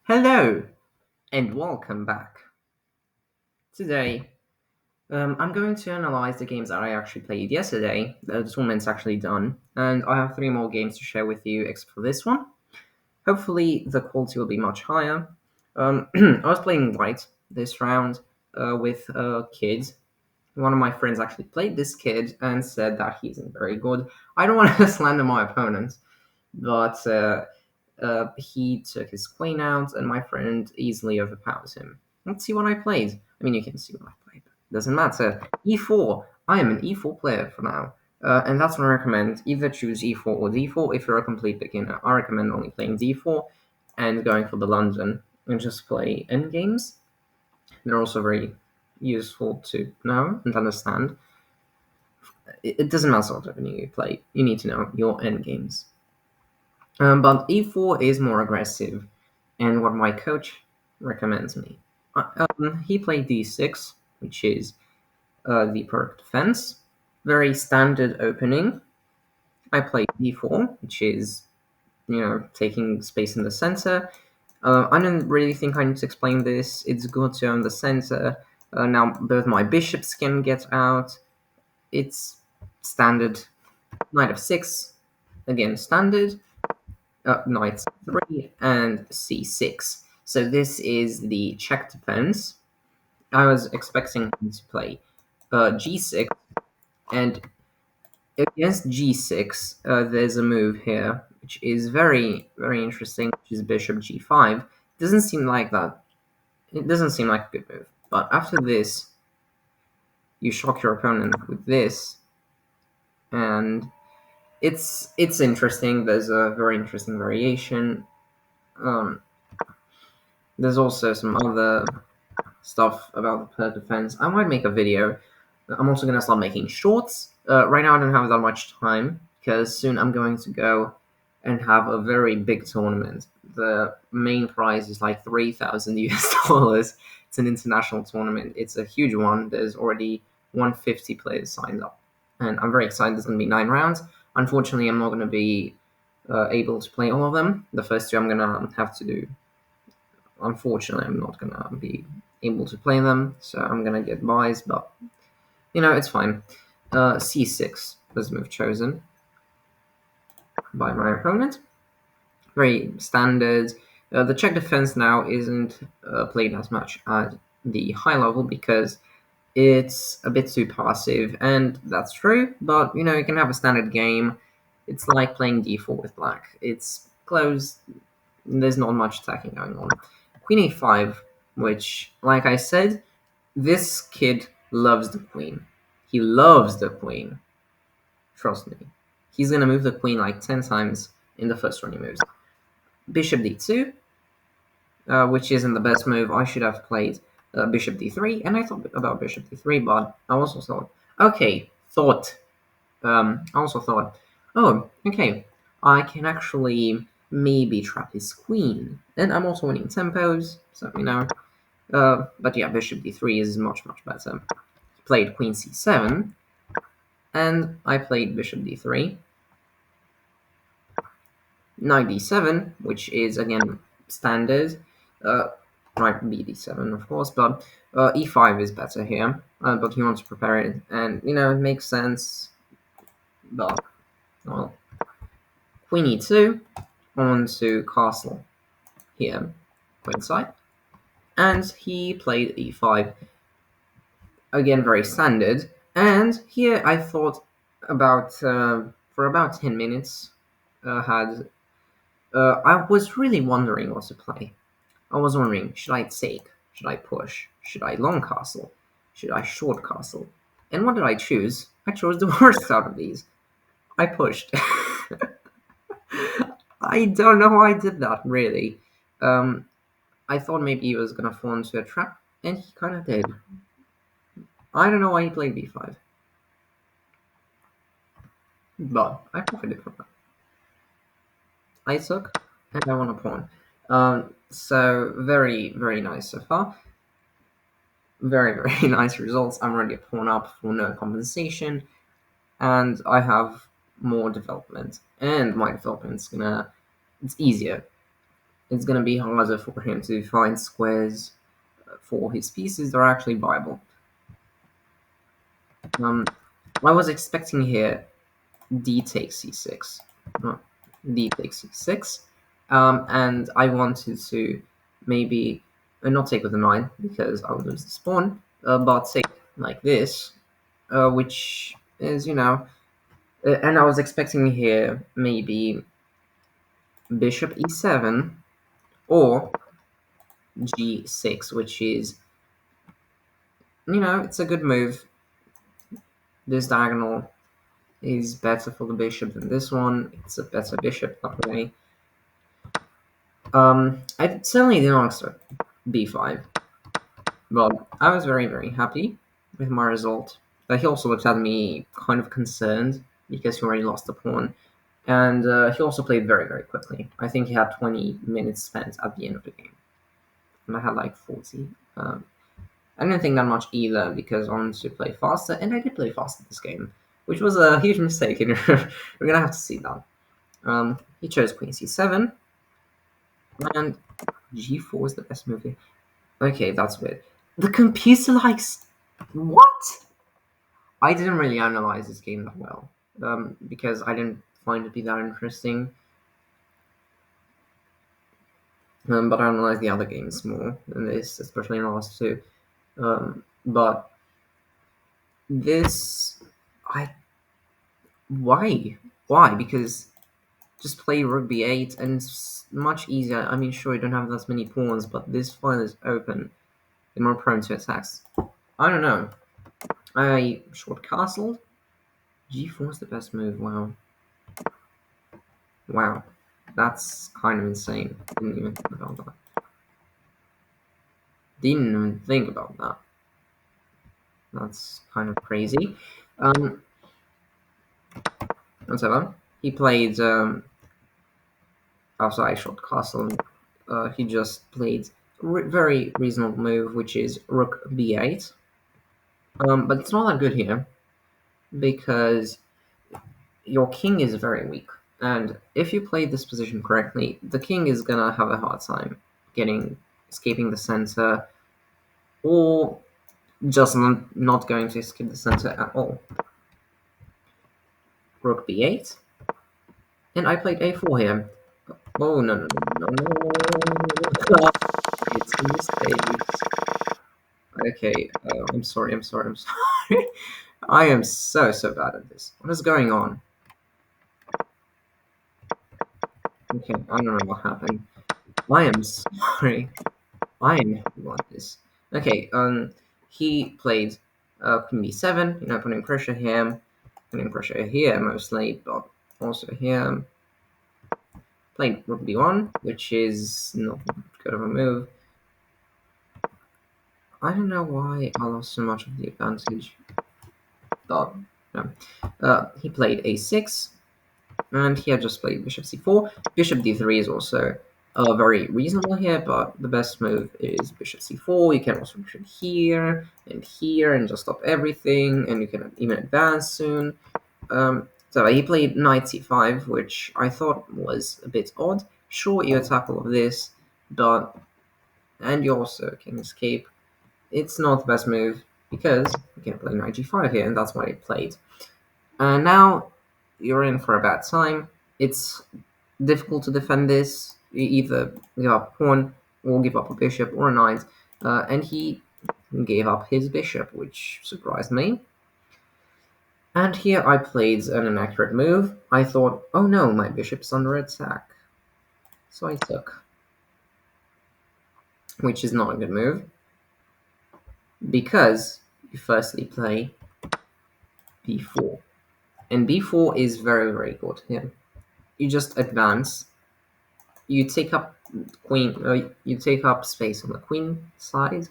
Hello and welcome back. Today, I'm going to analyze the games that I actually played yesterday. The tournament's actually done, and I have three more games to share with you except for this one. Hopefully, the quality will be much higher. I was playing white this round with a kid. One of my friends actually played this kid and said that he isn't very good. I don't want to slander my opponent, but he took his queen out, and my friend easily overpowers him. Let's see what I played. I mean, you can see what I played. Doesn't matter. E4. I am an E4 player for now. And that's what I recommend. Either choose E4 or D4 if you're a complete beginner. I recommend only playing D4 and going for the London and just play endgames. They're also very useful to know and understand. It doesn't matter what opening you play, you need to know your endgames. But e4 is more aggressive, and what my coach recommends me. He played d6, which is the perfect defense. Very standard opening. I played d4, which is, taking space in the center. I don't really think I need to explain this. It's good to own the center. Now both my bishops can get out. It's standard. Knight of 6, again standard. Knight 3 and c6. So this is the check defense. I was expecting him to play g6, and against g6, there's a move here which is very, very interesting, which is bishop g5. Doesn't seem like that. It doesn't seem like a good move. But after this, you shock your opponent with this, and it's interesting. There's a very interesting variation. Um, there's also some other stuff about the per defense. I might make a video. I'm also gonna start making shorts. Right now, I don't have that much time because soon I'm going to go and have a very big tournament. The main prize is like 3,000 US dollars. It's an international tournament. It's a huge one. There's already 150 players signed up, and I'm very excited. There's gonna be 9 rounds. Unfortunately, I'm not gonna be able to play all of them. The first two I'm gonna have to do. Unfortunately, I'm not gonna be able to play them, so I'm gonna get buys, but it's fine. C6 was the move chosen by my opponent. Very standard. The check defense now isn't played as much at the high level because it's a bit too passive, and that's true, but you can have a standard game. It's like playing d4 with black. It's close. There's not much attacking going on. Queen a5, which, like I said, this kid loves the queen. He loves the queen. Trust me. He's gonna move the queen like 10 times in the first run he moves. Bishop d2, which isn't the best move. I should have played bishop d3, and I thought about bishop d3, but I also thought, I also thought, oh, okay, I can actually maybe trap his queen. And I'm also winning tempos, so but yeah, bishop d3 is much, much better. He played queen c7, and I played bishop d3. Knight d7, which is, again, standard. Right, bd7, of course, but e5 is better here. But he wants to prepare it, and, it makes sense. But, well, queen e2, onto castle here, queenside. And he played e5. Again, very standard. And here I thought for about 10 minutes, I was really wondering what to play. I was wondering, should I take? Should I push? Should I long castle? Should I short castle? And what did I choose? I chose the worst out of these. I pushed. I don't know how I did that, really. I thought maybe he was gonna fall into a trap, and he kind of did. I don't know why he played b5, but I profited from that. I took, and I won a pawn. So very, very nice so far. Very, very nice results. I'm already a pawn up for no compensation, and I have more development. And my development's it's easier. it's going to be harder for him to find squares for his pieces that are actually viable. Um, I was expecting here d takes c6, no, d takes c6, and I wanted to maybe not take with the 9 because I would lose the pawn, but take like this, which is, and I was expecting here maybe bishop e7 or g6, which is, it's a good move. This diagonal is better for the bishop than this one. It's a better bishop that way. I certainly didn't expect b5, but I was very, very happy with my result. He also looked at me kind of concerned because he already lost the pawn, and he also played very, very quickly. I think he had 20 minutes spent at the end of the game, and I had like 40. I didn't think that much either because I wanted to play faster, and I did play faster this game, which was a huge mistake, and we're gonna have to see that. He chose queen c7, and g4 is the best move here. Okay, that's weird. The computer likes... What? I didn't really analyze this game that well, because I didn't find it to be that interesting. But I analyzed the other games more than this, especially in the last two. But this... I... Why? Why? Because just play rook b8 and it's much easier. I mean, sure, you don't have that many pawns, but this file is open. You're more prone to attacks. I don't know. I short castled. G4 is the best move. Wow. Wow. That's kind of insane. Didn't even think about that. Didn't even think about that. That's kind of crazy. Whatever. He played after I short castle. He just played very reasonable move, which is rook b8. But it's not that good here because your king is very weak, and if you play this position correctly, the king is gonna have a hard time escaping the center, or just not going to escape the center at all. Rook b8, and I played a4 here. Oh no no no no no! It's a mistake. Okay, I'm sorry. I'm sorry. I'm sorry. I am so bad at this. What is going on? Okay, I don't know what happened. I am sorry. I am like this. Okay, he played queen b7, putting pressure here, mostly, but also here. Played rook b1, which is not good of a move. I don't know why I lost so much of the advantage, but no. He played a6, and he had just played bishop c4. Bishop d3 is also very reasonable here, but the best move is bishop c4. You can also bishop here and just stop everything, and you can even advance soon. So he played knight c5, which I thought was a bit odd. Sure, you attack all of this, and you also can escape. It's not the best move because you can play knight g5 here, and that's why I played. Now you're in for a bad time. It's difficult to defend this. You either give up a pawn or give up a bishop or a knight, and he gave up his bishop, which surprised me. And here I played an inaccurate move. I thought, oh no, my bishop's under attack. So I took, which is not a good move, because you firstly play b4. And b4 is very, very good here. You just advance. You take up you take up space on the queen side,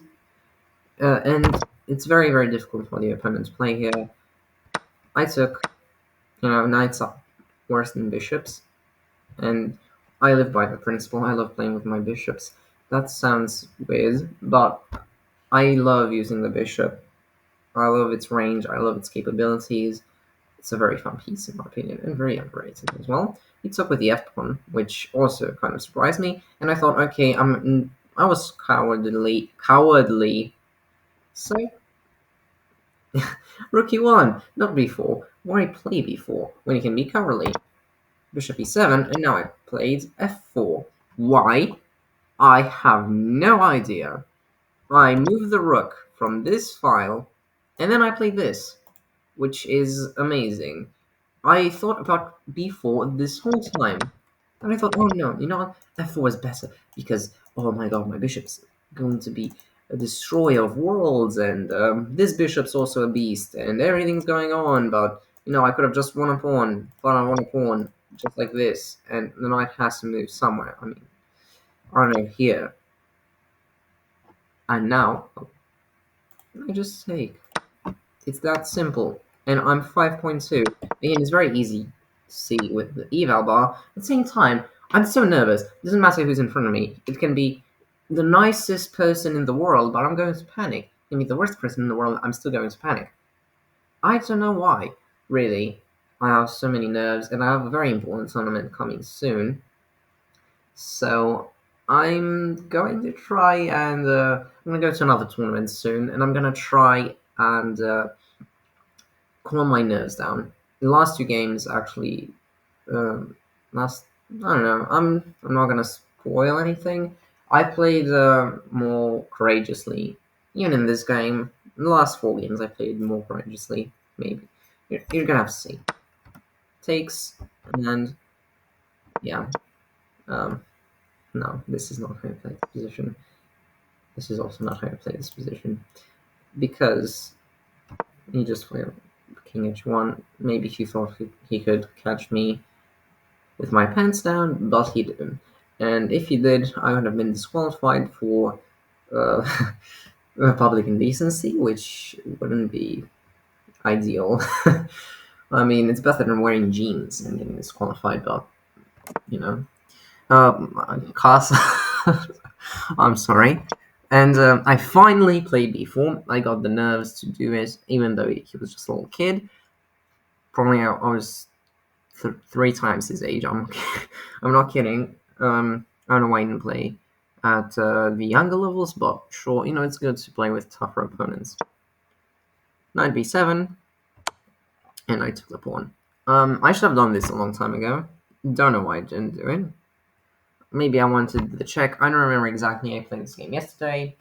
and it's very, very difficult for the opponent to play here. I took, knights up worse than bishops, and I live by the principle. I love playing with my bishops. That sounds weird, but I love using the bishop. I love its range. I love its capabilities. It's a very fun piece in my opinion, and very underrated as well. He took with the f pawn, which also kind of surprised me, and I thought, okay, I was cowardly. So rook e1, not b4. Why play b4 when you can be cowardly? Bishop e7, and now I played f4. Why? I have no idea. I moved the rook from this file, and then I played this, which is amazing. I thought about b4 this whole time, and I thought, oh no, you know what? f4 is better because, oh my god, my bishop's going to be a destroyer of worlds, and this bishop's also a beast, and everything's going on, but, you know, I could have just won a pawn, but I won a pawn, just like this, and the knight has to move somewhere. I mean, I don't know, here. And now, I just take. It's that simple. And I'm 5.2. Again, it's very easy to see with the eval bar. At the same time, I'm so nervous. It doesn't matter who's in front of me. It can be the nicest person in the world, but I'm going to panic. It can be the worst person in the world, I'm still going to panic. I don't know why, really. I have so many nerves, and I have a very important tournament coming soon. So I'm going to try and I'm going to go to another tournament soon, and I'm going to try and calm my nerves down. The last two games actually, last I don't know. I'm not gonna spoil anything. I played more courageously, even in this game. In the last four games, I played more courageously. Maybe you're gonna have to see. Takes and yeah. Um, no, this is not how to play this position. This is also not how to play this position because he just played king h1. Maybe he thought he could catch me with my pants down, but he didn't. And if he did, I would have been disqualified for uh, public indecency, which wouldn't be ideal. I mean, it's better than wearing jeans and getting disqualified, but you know, Cars. I'm sorry. And I finally played b4. I got the nerves to do it, even though he was just a little kid. Probably I was three times his age. I'm not kidding. I don't know why I didn't play at the younger levels, but sure, you know, it's good to play with tougher opponents. Knight b7, and I took the pawn. I should have done this a long time ago. Don't know why I didn't do it. Maybe I wanted the check. I don't remember exactly. I played this game yesterday,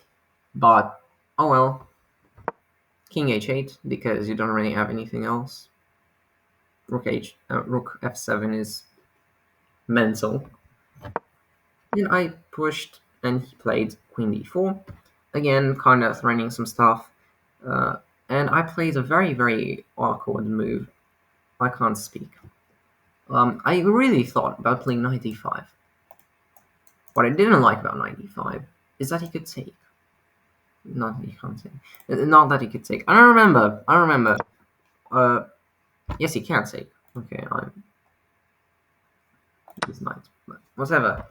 but oh well. King h8 because you don't really have anything else. Rook f7 is mental. Then I pushed and he played queen d4. Again, kind of threatening some stuff. And I played a very, very awkward move. I can't speak. I really thought about playing knight d5. What I didn't like about knight d5 is that he could take. Not that he can't take. Not that he could take. I don't remember. Uh, yes, he can take. Okay, I'm his knight. But whatever.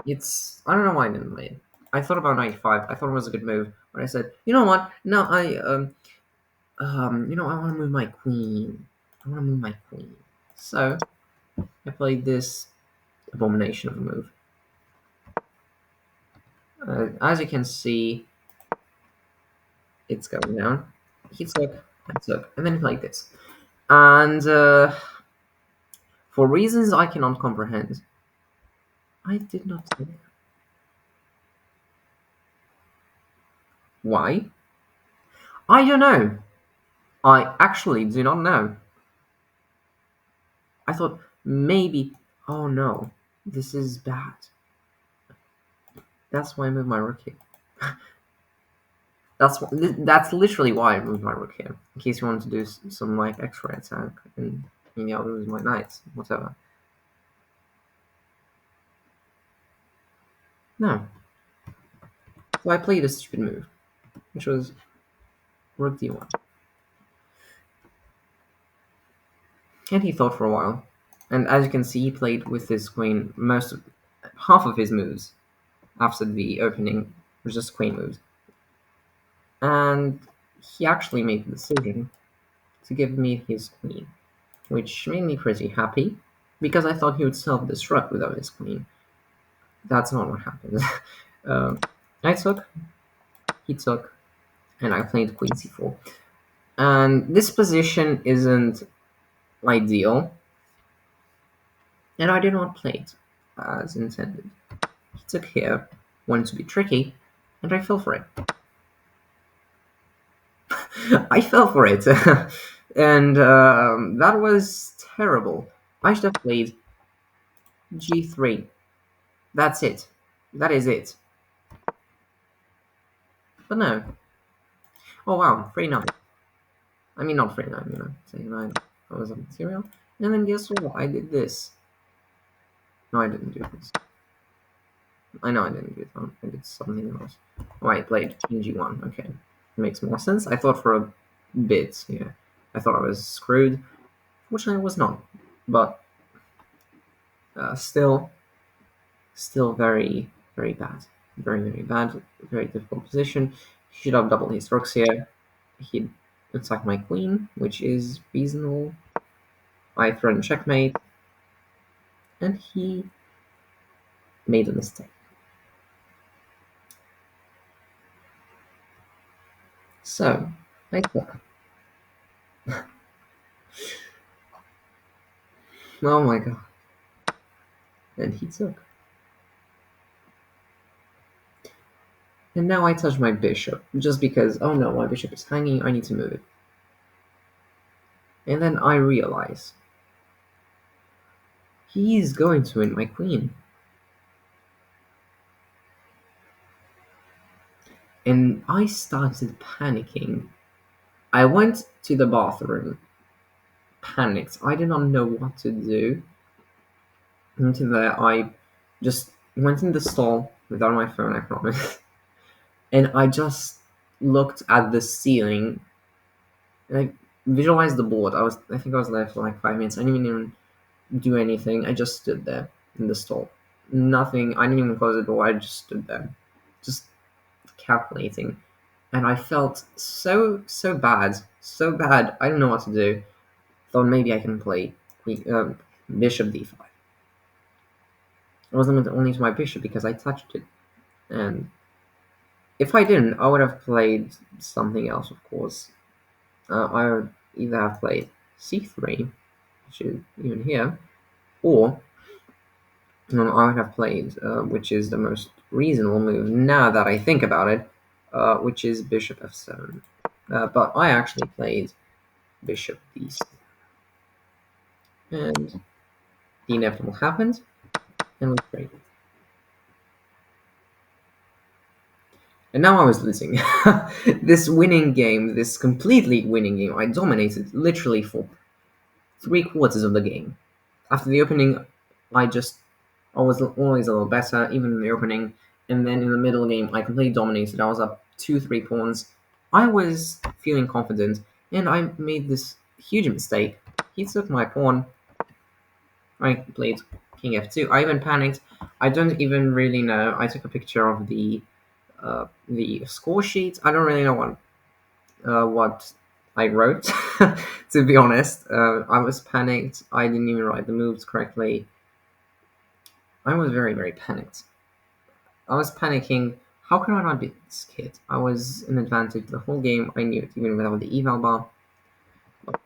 It's I don't know why I didn't play it. I thought about knight 5. I thought it was a good move, but I said, you know what? No, you know, I want to move my queen. I want to move my queen. So I played this abomination of a move. As you can see, it's going down. He took, I took, and then he played this. And for reasons I cannot comprehend, I did not take. Why? I don't know. I actually do not know. I thought maybe. Oh no, this is bad. That's why I moved my rook here. That's literally why I moved my rook here. In case you wanted to do some like extra attack and you know lose my knights, whatever. No. So I played a stupid move, which was rook d1. And he thought for a while. And as you can see, he played with his queen half of his moves after the opening was just queen moves. And he actually made the decision to give me his queen, which made me pretty happy because I thought he would self-destruct without his queen. That's not what happened. um, I took, he took, and I played queen c4. And this position isn't ideal, and I did not play it as intended. He took here, wanted to be tricky, and I fell for it. I fell for it, and that was terrible. I should have played g3. That's it. That is it. But no. Oh wow, 3-9. I mean, not 3-9, say 9. I was a material. And then guess what? I did this. No, I didn't do this. I know I didn't do that. I did something else. Oh, I played king g1. Okay. Makes more sense. I thought for a bit, yeah. I thought I was screwed, which I was not. But still very, very bad. Very, very bad. Very difficult position. He should have doubled his rooks here. He attacked my queen, which is reasonable. I threatened checkmate, and he made a mistake. So, I took. Oh my god. And he took. And now I touch my bishop, just because, oh no, my bishop is hanging, I need to move it. And then I realize he's going to win my queen. And I started panicking. I went to the bathroom, panicked. I did not know what to do. Into there, I just went in the stall without my phone, I promise. And I just looked at the ceiling and I visualized the board. I think I was there for like 5 minutes. I didn't even do anything. I just stood there in the stall. Nothing. I didn't even close the door. I just stood there, just calculating. And I felt so bad, so bad. I don't know what to do. Thought maybe I can play bishop d5. I was limited only to my bishop because I touched it, and if I didn't, I would have played something else. Of course, I would either have played c3, which is even here, or I would have played, which is the most reasonable move now that I think about it, which is bishop f7. But I actually played bishop d6, and the inevitable happened, and we traded. And now I was losing. This winning game, this completely winning game, I dominated literally for 3/4 of the game. After the opening, I was always a little better, even in the opening. And then in the middle game, I completely dominated. I was up 2-3 pawns. I was feeling confident, and I made this huge mistake. He took my pawn. I played king f2. I even panicked. I don't even really know. I took a picture of the score sheet. I don't really know what I wrote. To be honest, I was panicked. I didn't even write the moves correctly. I was very, very panicked. I was panicking. How could I not beat this kid? I was in advantage the whole game. I knew it, even without the eval bar. But,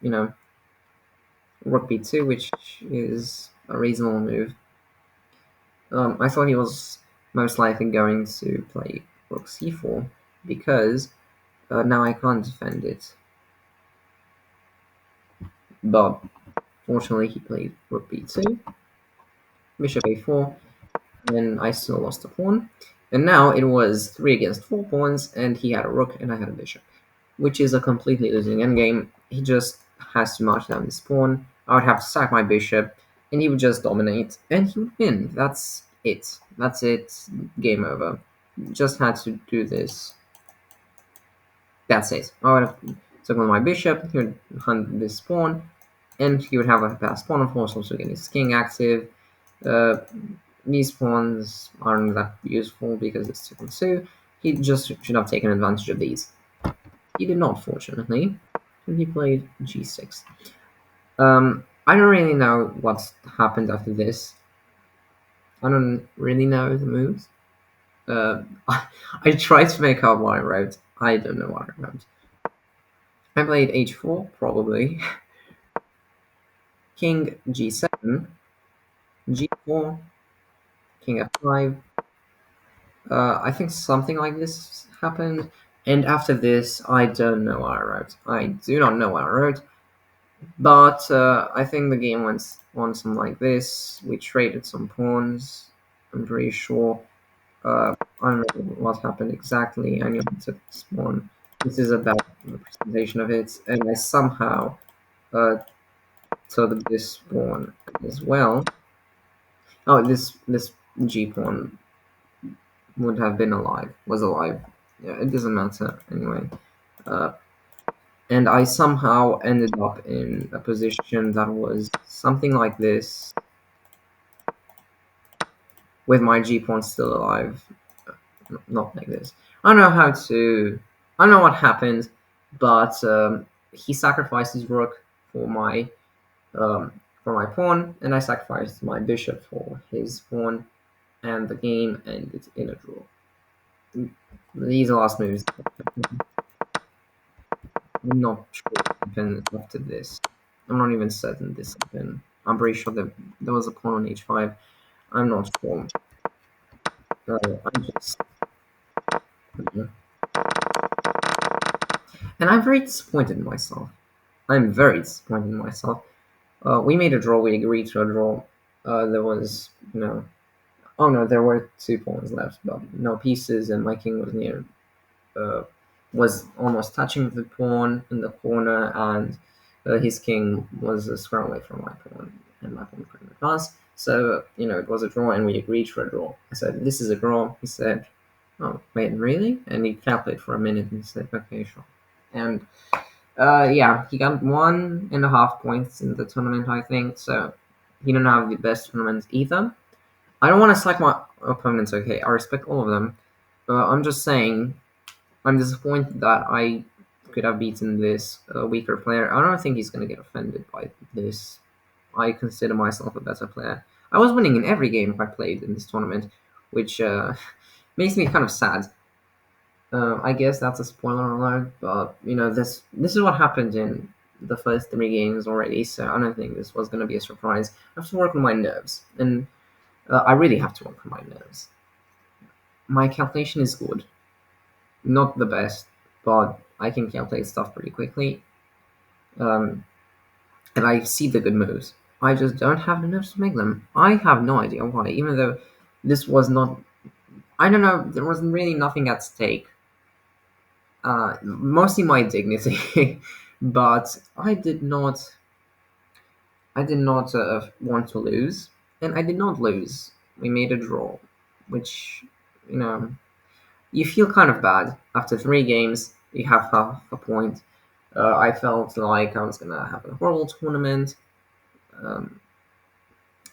rook b2, which is a reasonable move. I thought he was most likely going to play rook c4 because now I can't defend it. But fortunately, he played rook b2, bishop a4, and I still lost a pawn. And now it was 3 against 4 pawns, and he had a rook and I had a bishop, which is a completely losing endgame. He just has to march down this pawn. I would have to sack my bishop, and he would just dominate, and he would win. That's it. That's it. Game over. Just had to do this. That's it. I would have taken my bishop, he would hunt this pawn, and he would have a passed pawn, of course, also getting his king active. Uh, these pawns aren't that useful because it's 2 and 2. He just should have taken advantage of these. He did not, fortunately. and he played g6. I don't really know what's happened after this. I don't really know the moves. I tried to make out what I wrote. I don't know what I wrote. I played h4, probably. King g7, g4, king f5. I think something like this happened. And after this, I don't know what I wrote. I do not know what I wrote. But I think the game went on something like this. We traded some pawns. I'm pretty sure. I don't know what happened exactly. I knew I took this pawn. This is a bad representation of it. And I somehow uh, took this pawn as well. Oh, this G pawn would have been alive, was alive. Yeah, it doesn't matter anyway. Uh, and I somehow ended up in a position that was something like this, with my G pawn still alive. Not like this. I don't know how to. I don't know what happened, but he sacrificed his rook for my um, for my pawn, and I sacrificed my bishop for his pawn, and the game ended in a draw. These last moves, I'm not sure what happened after this. I'm not even certain this happened. I'm pretty sure that there was a pawn on h5. I'm not sure. I just, and I'm very disappointed in myself. I'm very disappointed in myself. We made a draw. We agreed to a draw. There was oh no, there were two pawns left, but no pieces, and my king was near, uh, was almost touching the pawn in the corner, and his king was a square away from my pawn, and my pawn couldn't advance. So it was a draw, and we agreed for a draw. I said, "This is a draw." He said, "Oh wait, really?" And he calculated for a minute and said, "Okay, sure." And yeah, he got 1.5 points in the tournament, I think. So he didn't have the best tournament either. I don't want to slack my opponents. Okay, I respect all of them. I'm just saying, I'm disappointed that I could have beaten this weaker player. I don't think he's gonna get offended by this. I consider myself a better player. I was winning in every game I played in this tournament, which makes me kind of sad. I guess that's a spoiler alert, but this is what happened in the first three games already, so I don't think this was going to be a surprise. I have to work on my nerves, and I really have to work on my nerves. My calculation is good, not the best, but I can calculate stuff pretty quickly, um, and I see the good moves. I just don't have the nerves to make them. I have no idea why, even though this was not. I don't know. There was really nothing at stake, mostly my dignity, but I did not want to lose, and I did not lose. We made a draw, which you know you feel kind of bad after three games. You have half a point. I felt like I was gonna have a horrible tournament, um,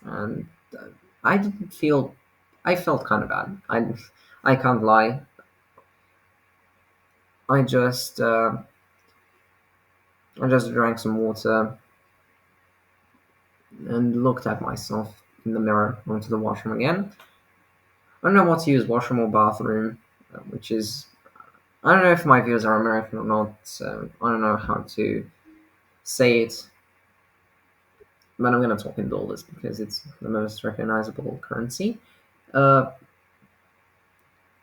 and I didn't feel. I felt kind of bad. I can't lie. I just uh, I just drank some water and looked at myself in the mirror, went to the washroom again. I don't know what to use, washroom or bathroom, which is. I don't know if my views are American or not, so I don't know how to say it, but I'm going to talk in dollars because it's the most recognizable currency. Uh,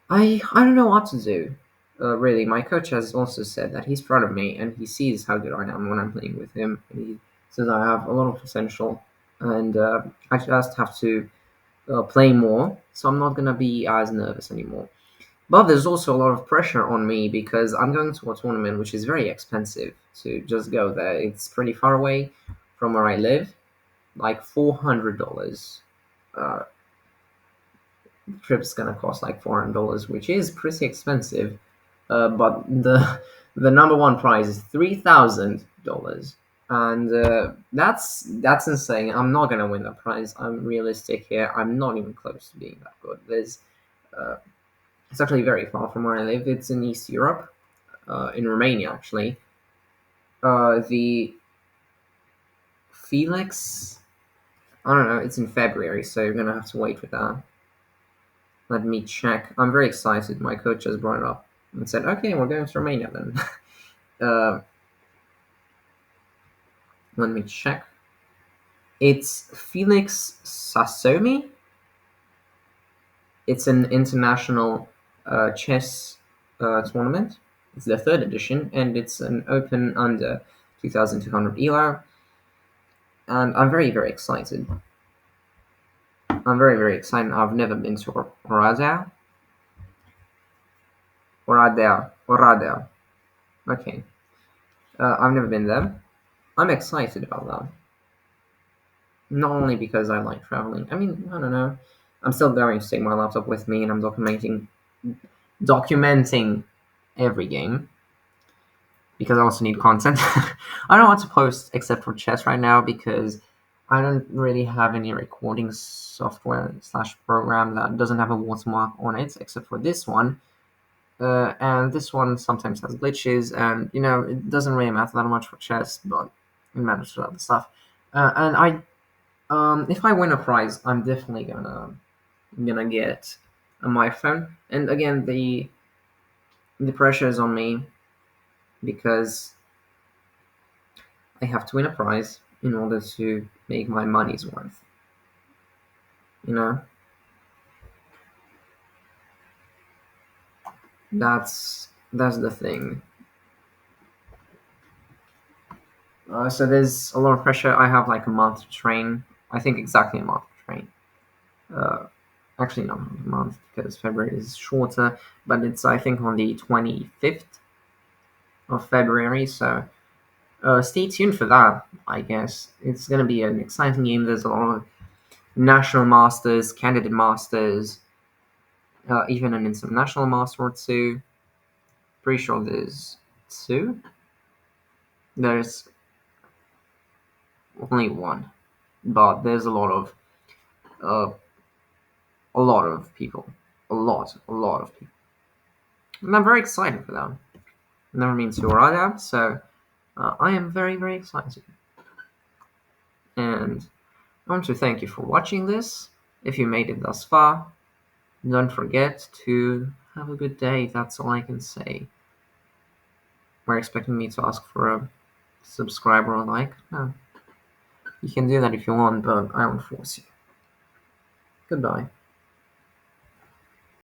I don't know what to do. Really, my coach has also said that he's proud of me and he sees how good I am when I'm playing with him. And he says I have a lot of potential, and I just have to play more, so I'm not gonna be as nervous anymore. But there's also a lot of pressure on me because I'm going to a tournament which is very expensive to just go there. It's pretty far away from where I live, like $400. Uh, the trip's gonna cost like $400, which is pretty expensive. But the number one prize is $3,000, and that's insane. I'm not gonna win that prize. I'm realistic here. I'm not even close to being that good. Uh, it's actually very far from where I live. It's in East Europe, in Romania actually. The Felix, I don't know. It's in February, so you're gonna have to wait for that. Let me check. I'm very excited. My coach just brought it up and said, "Okay, we're going to Romania then." uh, Let me check. It's Felix Sasomi. It's an international chess tournament. It's the third edition, and it's an open under 2,200 elo. And I'm very, very excited. I'm very, very excited. I've never been to Oradea. Oradea. Oradea. Okay. I've never been there. I'm excited about that. Not only because I like traveling. I mean, I don't know. I'm still going to take my laptop with me, and I'm documenting every game because I also need content. I don't want to post except for chess right now because I don't really have any recording software slash program that doesn't have a watermark on it, except for this one. And this one sometimes has glitches, and it doesn't really matter that much for chess, but it matters for other stuff. And if I win a prize, I'm definitely gonna get a microphone. And again, the pressure is on me because I have to win a prize in order to make my money's worth. You know, that's the thing. So there's a lot of pressure. I have like a month to train. I think exactly a month to train. Uh, Actually, not a month because February is shorter, but it's I think on the 25th of February. So stay tuned for that. I guess it's gonna be an exciting game. There's a lot of national masters, candidate masters, even an international master or two. Pretty sure there's two. There's only one, but there's uh, a lot of people, a lot of people, and I'm very excited for that. Never been to Orada, so I am very, very excited. And I want to thank you for watching this. If you made it thus far, don't forget to have a good day. That's all I can say. We're expecting me to ask for a subscriber or like. No, you can do that if you want, but I won't force you. Goodbye.